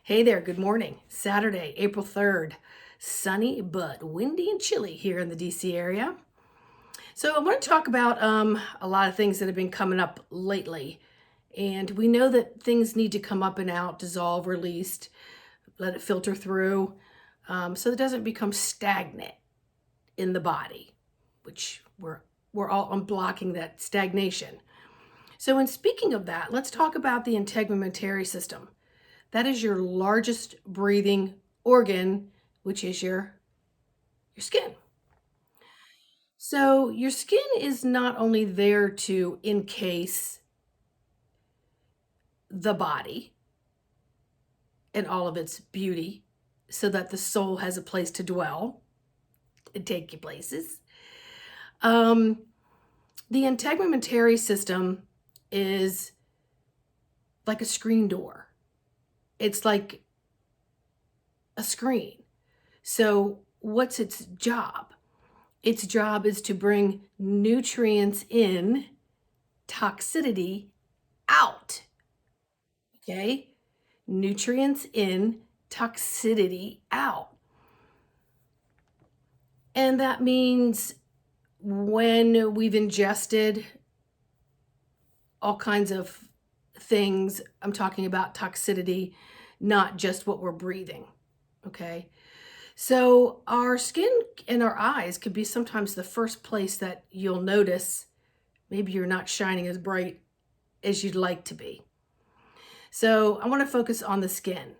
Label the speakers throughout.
Speaker 1: Hey there, good morning. Saturday, April 3rd. Sunny but windy and chilly here in the DC area. So, I want to talk about a lot of things that have been coming up lately. And we know that things need to come up and out, dissolve, released, let it filter through so it doesn't become stagnant in the body, which we're all unblocking that stagnation. So, in speaking of that, let's talk about the integumentary system. That is your largest breathing organ, which is your skin. So your skin is not only there to encase the body and all of its beauty so that the soul has a place to dwell and take you places. Um, the integumentary system is like a screen door. It's like a screen. So what's its job? Its job is to bring nutrients in, toxicity out. Okay? Nutrients in, toxicity out. And that means when we've ingested all kinds of things, I'm talking about toxicity, not just what we're breathing. Okay? So, our skin and our eyes could be sometimes the first place that you'll notice maybe you're not shining as bright as you'd like to be. So, I want to focus on the skin.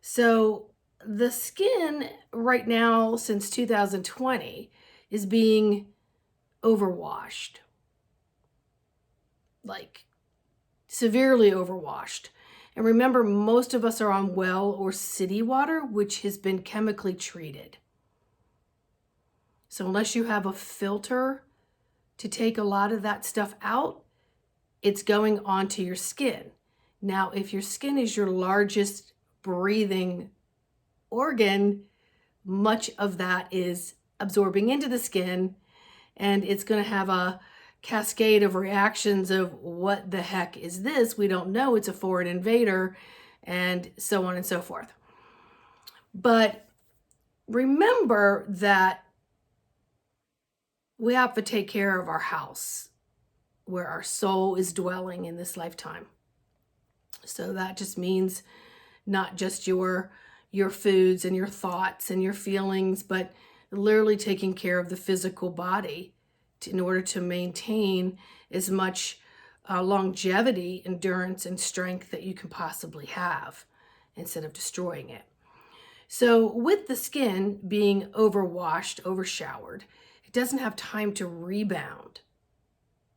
Speaker 1: So, the skin right now, since 2020, is being overwashed, like severely overwashed. And remember, most of us are on well or city water, which has been chemically treated. So, unless you have a filter to take a lot of that stuff out, it's going onto your skin. Now, if your skin is your largest breathing organ, much of that is absorbing into the skin, and it's going to have a cascade of reactions of what the heck is this? We don't know. It's a foreign invader, and so on and so forth. But remember that we have to take care of our house where our soul is dwelling in this lifetime. So that just means not just your foods and your thoughts and your feelings, but literally taking care of the physical body in order to maintain as much longevity, endurance, and strength that you can possibly have instead of destroying it. So, with the skin being overwashed, overshowered, it doesn't have time to rebound.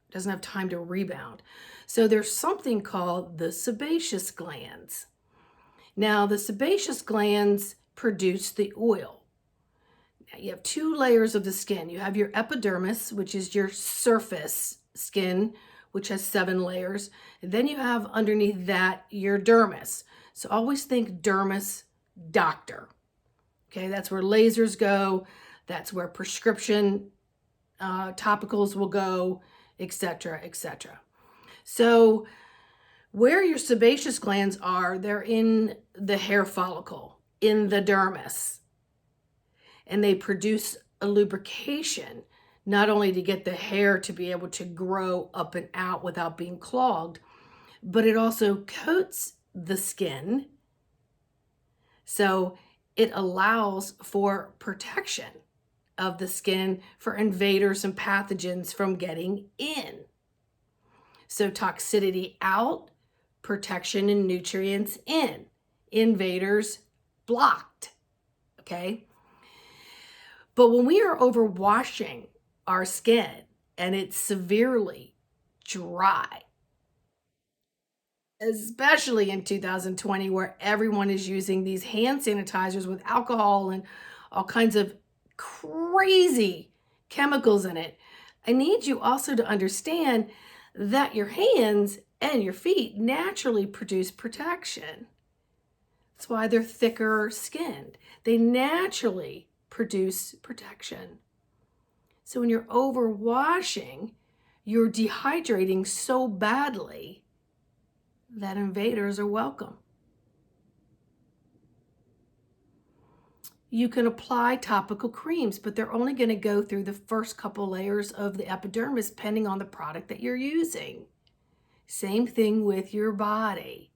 Speaker 1: It doesn't have time to rebound. So, there's something called the sebaceous glands. Now, the sebaceous glands produce the oil. Now, you have two layers of the skin. You have your epidermis, which is your surface skin, which has 7 layers. And then you have underneath that your dermis. So always think dermis, doctor. Okay, that's where lasers go. That's where prescription topicals will go, etc., etc. So where your sebaceous glands are, they're in the hair follicle, in the dermis. And they produce a lubrication, not only to get the hair to be able to grow up and out without being clogged, but it also coats the skin. So it allows for protection of the skin for invaders and pathogens from getting in. So toxicity out, protection and nutrients in, invaders blocked. Okay. But when we are overwashing our skin and it's severely dry, especially in 2020, where everyone is using these hand sanitizers with alcohol and all kinds of crazy chemicals in it, I need you also to understand that your hands and your feet naturally produce protection. That's why they're thicker skinned. They naturally produce protection. So when you're overwashing, you're dehydrating so badly that invaders are welcome. you can apply topical creams, but they're only going to go through the first couple layers of the epidermis, depending on the product that you're using. Same thing with your body.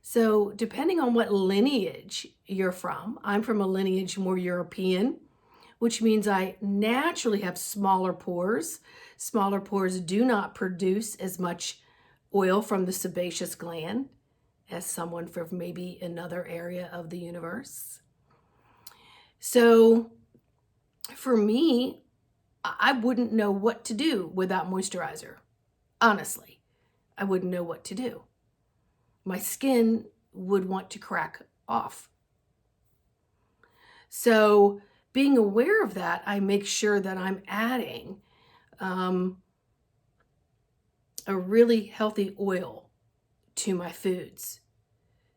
Speaker 1: So depending on what lineage you're from, I'm from a lineage more European, which means I naturally have smaller pores. Smaller pores do not produce as much oil from the sebaceous gland as someone from maybe another area of the universe. So for me, I wouldn't know what to do without moisturizer. Honestly, I wouldn't know what to do. My skin would want to crack off. So being aware of that, I make sure that I'm adding a really healthy oil to my foods.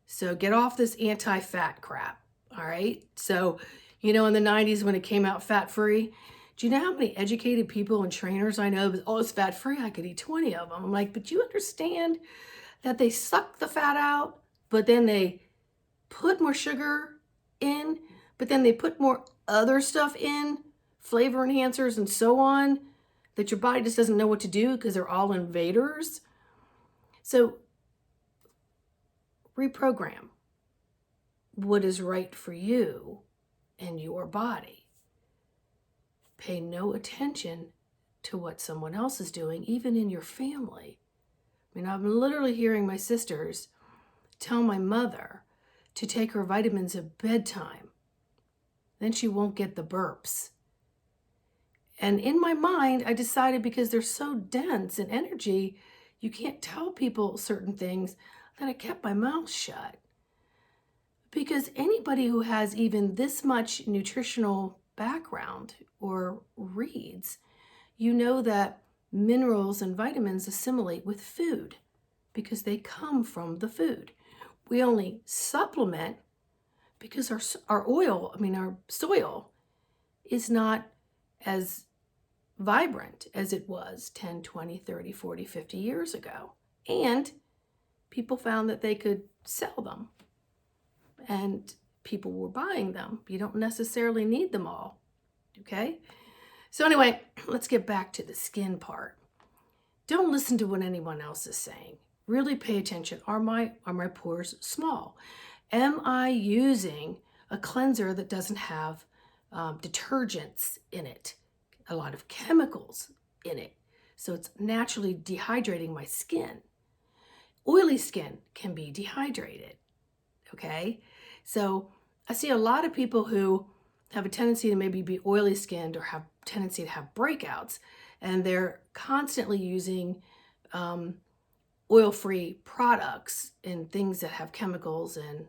Speaker 1: So get off this anti-fat crap, all right? So, in the 90s when it came out fat-free, do you know how many educated people and trainers I know? Oh, it's fat-free, I could eat 20 of them. I'm like, but you understand that they suck the fat out, but then they put more sugar in, but then they put more other stuff in, flavor enhancers and so on, that your body just doesn't know what to do because they're all invaders. So reprogram what is right for you and your body. Pay no attention to what someone else is doing, even in your family. I'm literally hearing my sisters tell my mother to take her vitamins at bedtime. Then she won't get the burps. And in my mind, I decided because they're so dense in energy, you can't tell people certain things, that I kept my mouth shut. Because anybody who has even this much nutritional background or reads, you know that minerals and vitamins assimilate with food because they come from the food. We only supplement because our oil, our soil is not as vibrant as it was 10, 20, 30, 40, 50 years ago. And people found that they could sell them and people were buying them. You don't necessarily need them all, okay? So anyway, let's get back to the skin part. Don't listen to what anyone else is saying. Really pay attention. Are my pores small? Am I using a cleanser that doesn't have detergents in it, a lot of chemicals in it, so it's naturally dehydrating my skin? Oily skin can be dehydrated, okay? So I see a lot of people who have a tendency to maybe be oily skinned or have a tendency to have breakouts, and they're constantly using oil-free products and things that have chemicals and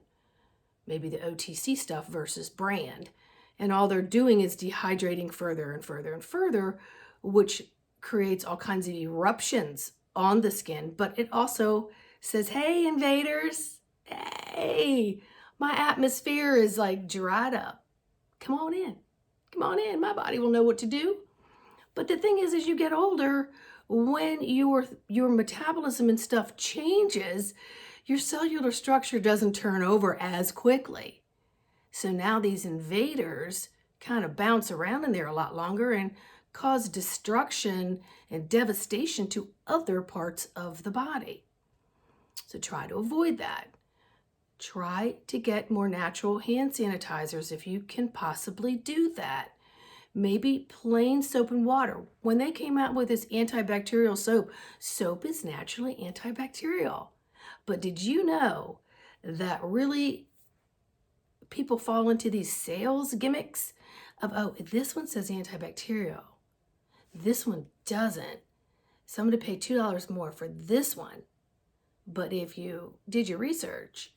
Speaker 1: maybe the OTC stuff versus brand. And all they're doing is dehydrating further and further and further, which creates all kinds of eruptions on the skin. But it also says, hey, invaders, hey, my atmosphere is like dried up. Come on in. Come on in. My body will know what to do. But the thing is, as you get older, when your metabolism and stuff changes, your cellular structure doesn't turn over as quickly. So now these invaders kind of bounce around in there a lot longer and cause destruction and devastation to other parts of the body. So try to avoid that. Try to get more natural hand sanitizers if you can possibly do that. Maybe plain soap and water. When they came out with this antibacterial soap, soap is naturally antibacterial. But did you know that really people fall into these sales gimmicks of, oh, this one says antibacterial, this one doesn't, so I'm going to pay $2 more for this one. But if you did your research,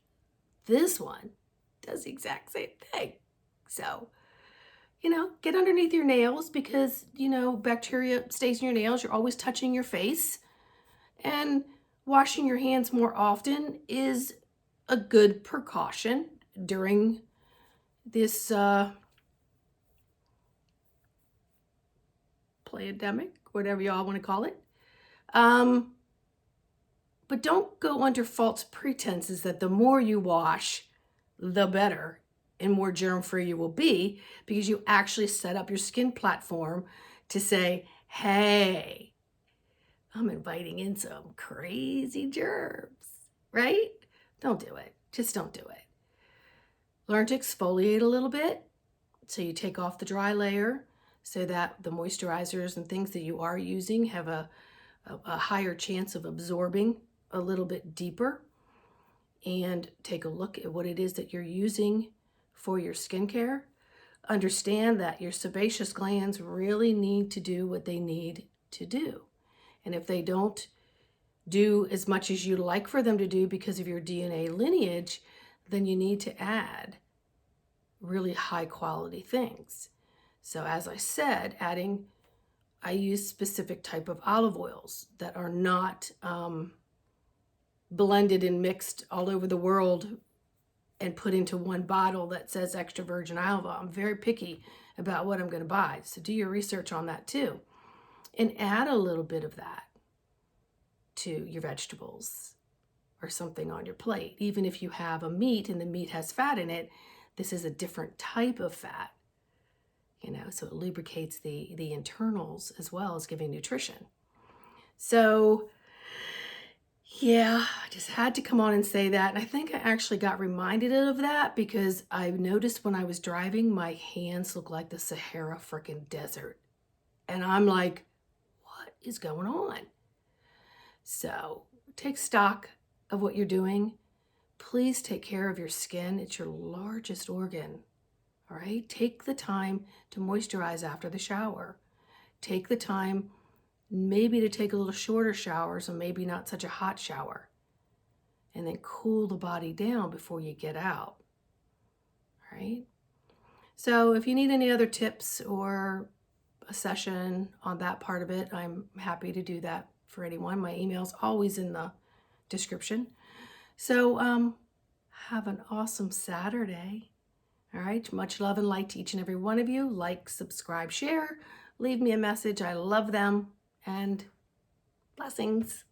Speaker 1: this one does the exact same thing. So, get underneath your nails because, bacteria stays in your nails. You're always touching your face. And washing your hands more often is a good precaution during this pandemic, whatever y'all want to call it. But don't go under false pretenses that the more you wash, the better. and more germ-free you will be, because you actually set up your skin platform to say, hey, I'm inviting in some crazy germs, right? Don't do it. Just don't do it. Learn to exfoliate a little bit. So you take off the dry layer so that the moisturizers and things that you are using have a higher chance of absorbing a little bit deeper. And take a look at what it is that you're using for your skincare. Understand that your sebaceous glands really need to do what they need to do. And if they don't do as much as you'd like for them to do because of your DNA lineage, then you need to add really high quality things. So as I said, I use specific type of olive oils that are not blended and mixed all over the world and put into one bottle that says extra virgin olive oil. I'm very picky about what I'm going to buy. So do your research on that too. And add a little bit of that to your vegetables or something on your plate. Even if you have a meat and the meat has fat in it, this is a different type of fat, so it lubricates the internals as well as giving nutrition. So yeah, I just had to come on and say that. And I think I actually got reminded of that because I noticed when I was driving, my hands look like the Sahara freaking desert. And I'm like, what is going on? So take stock of what you're doing. Please take care of your skin. It's your largest organ. All right? Take the time to moisturize after the shower. Take the time maybe to take a little shorter shower, so maybe not such a hot shower. And then cool the body down before you get out. All right? So if you need any other tips or a session on that part of it, I'm happy to do that for anyone. My email's always in the description. So have an awesome Saturday. All right, much love and light to each and every one of you. Like, subscribe, share, leave me a message. I love them, and blessings.